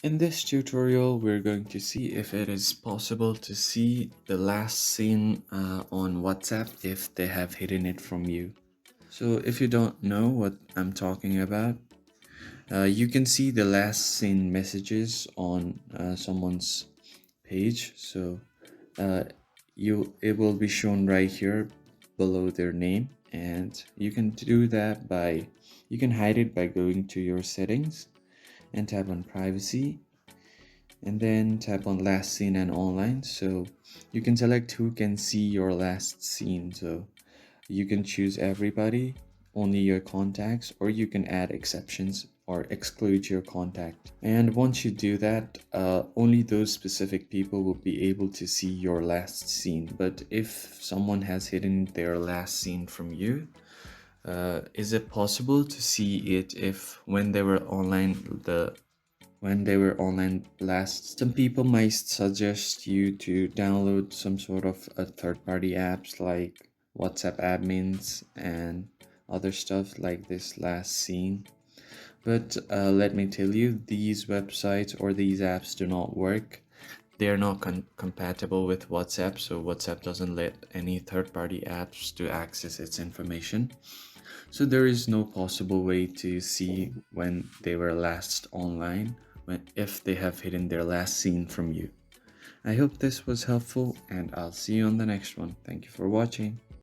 In this tutorial, we're going to see if it is possible to see the last seen on WhatsApp if they have hidden it from you. So if you don't know what I'm talking about, you can see the last seen messages on someone's page. So uh, it will be shown right here below their name, and you can do that by you can hide it by going to your settings and tap on privacy, and then tap on last seen and online. So you can select who can see your last seen. So you can choose everybody, only your contacts, or you can add exceptions or exclude your contact. And once you do that, only those specific people will be able to see your last seen. But if someone has hidden their last seen from you, is it possible to see it if when they were online last? Some people might suggest you to download some sort of a third-party apps like WhatsApp admins and other stuff like this last seen. But let me tell you, these websites or these apps do not work. They are not compatible with WhatsApp, so WhatsApp doesn't let any third-party apps to access its information. So there is no possible way to see when they were last online, if they have hidden their last seen from you. I hope this was helpful, and I'll see you on the next one. Thank you for watching.